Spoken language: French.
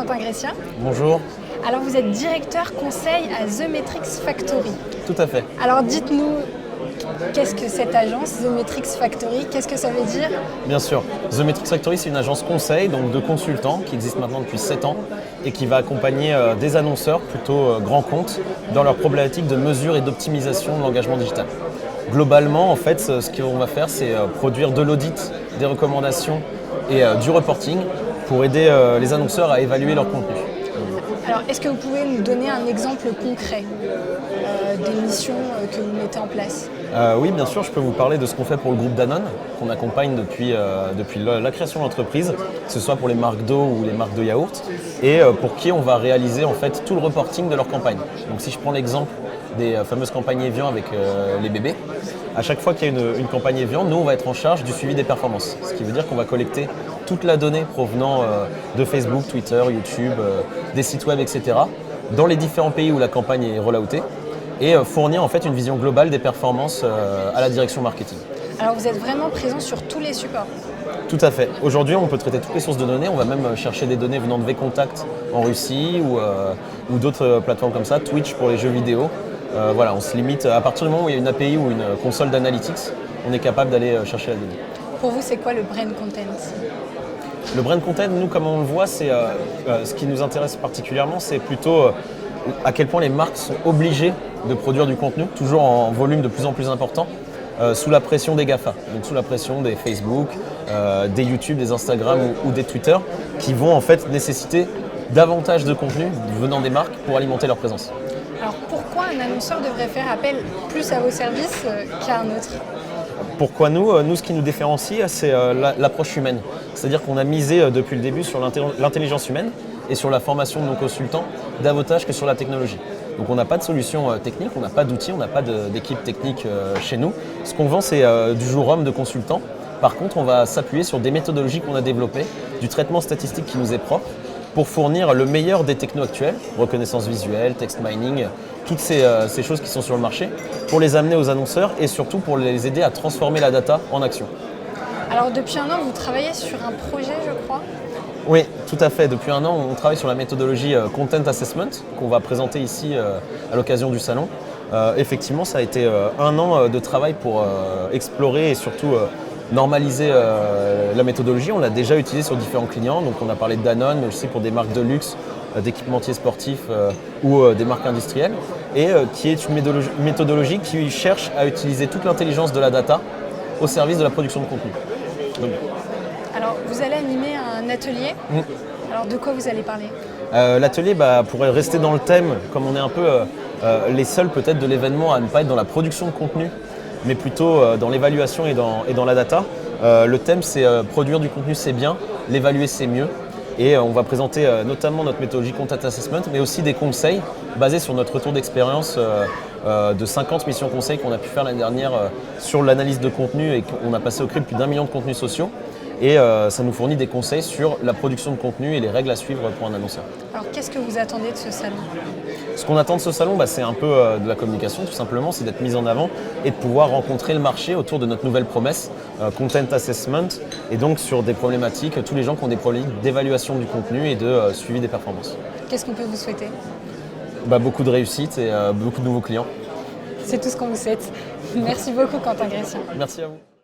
Quentin Grétien. Bonjour. Alors vous êtes directeur conseil à The Metrics Factory. Tout à fait. Alors dites-nous, qu'est-ce que cette agence The Metrics Factory, qu'est-ce que ça veut dire? Bien sûr. The Metrics Factory, c'est une agence conseil, donc de consultants, qui existe maintenant depuis 7 ans et qui va accompagner des annonceurs, plutôt grands comptes, dans leurs problématiques de mesure et d'optimisation de l'engagement digital. Globalement, en fait, ce qu'on va faire, c'est produire de l'audit, des recommandations et du reporting pour aider les annonceurs à évaluer leur contenu. Alors, est-ce que vous pouvez nous donner un exemple concret des missions que vous mettez en place? Oui, bien sûr, je peux vous parler de ce qu'on fait pour le groupe Danone, qu'on accompagne depuis la création de l'entreprise, que ce soit pour les marques d'eau ou les marques de yaourt, et pour qui on va réaliser en fait tout le reporting de leur campagne. Donc si je prends l'exemple des fameuses campagnes Evian avec les bébés, à chaque fois qu'il y a une campagne Evian, nous on va être en charge du suivi des performances. Ce qui veut dire qu'on va collecter toute la donnée provenant de Facebook, Twitter, YouTube, des sites web, etc. dans les différents pays où la campagne est rolloutée et fournir en fait une vision globale des performances à la direction marketing. Alors vous êtes vraiment présent sur tous les supports? Tout à fait. Aujourd'hui, on peut traiter toutes les sources de données. On va même chercher des données venant de VKontakte en Russie ou d'autres plateformes comme ça, Twitch pour les jeux vidéo. Voilà, on se limite, à partir du moment où il y a une API ou une console d'analytics, on est capable d'aller chercher la donnée. Pour vous, c'est quoi le brand content? Le brand content, nous, comme on le voit, c'est ce qui nous intéresse particulièrement, c'est plutôt à quel point les marques sont obligées de produire du contenu, toujours en volume de plus en plus important, sous la pression des GAFA, donc sous la pression des Facebook, des YouTube, des Instagram ou des Twitter, qui vont en fait nécessiter davantage de contenu venant des marques pour alimenter leur présence. Alors pourquoi un annonceur devrait faire appel plus à vos services qu'à un autre? Pourquoi nous, ce qui nous différencie, c'est l'approche humaine. C'est-à-dire qu'on a misé depuis le début sur l'intelligence humaine et sur la formation de nos consultants davantage que sur la technologie. Donc on n'a pas de solution technique, on n'a pas d'outils, on n'a pas d'équipe technique chez nous. Ce qu'on vend, c'est du jour homme de consultants. Par contre, on va s'appuyer sur des méthodologies qu'on a développées, du traitement statistique qui nous est propre, pour fournir le meilleur des technos actuels, reconnaissance visuelle, text mining, toutes ces choses qui sont sur le marché, pour les amener aux annonceurs et surtout pour les aider à transformer la data en action. Alors depuis un an, vous travaillez sur un projet, je crois? Oui, tout à fait. Depuis un an, on travaille sur la méthodologie Content Assessment qu'on va présenter ici à l'occasion du salon. Effectivement, ça a été un an de travail pour explorer et surtout normaliser la méthodologie. On l'a déjà utilisée sur différents clients. Donc on a parlé de Danone, mais aussi pour des marques de luxe, d'équipementiers sportifs ou des marques industrielles. Et qui est une méthodologie qui cherche à utiliser toute l'intelligence de la data au service de la production de contenu. Donc, alors, vous allez animer un atelier. Alors, de quoi vous allez parler? L'atelier pourrait rester dans le thème, comme on est un peu les seuls peut-être de l'événement à ne pas être dans la production de contenu, mais plutôt dans l'évaluation et dans la data. Le thème, c'est produire du contenu, c'est bien, l'évaluer, c'est mieux. Et on va présenter notamment notre méthodologie Content Assessment, mais aussi des conseils basés sur notre retour d'expérience de 50 missions conseils qu'on a pu faire l'année dernière sur l'analyse de contenu et qu'on a passé au crible plus d'1 million de contenus sociaux. Et ça nous fournit des conseils sur la production de contenu et les règles à suivre pour un annonceur. Alors qu'est-ce que vous attendez de ce salon? Ce qu'on attend de ce salon, c'est un peu de la communication tout simplement, c'est d'être mis en avant et de pouvoir rencontrer le marché autour de notre nouvelle promesse, Content Assessment, et donc sur des problématiques, tous les gens qui ont des problématiques d'évaluation du contenu et de suivi des performances. Qu'est-ce qu'on peut vous souhaiter? Beaucoup de réussite et beaucoup de nouveaux clients. C'est tout ce qu'on vous souhaite. Merci beaucoup Quentin Grétien. Merci à vous.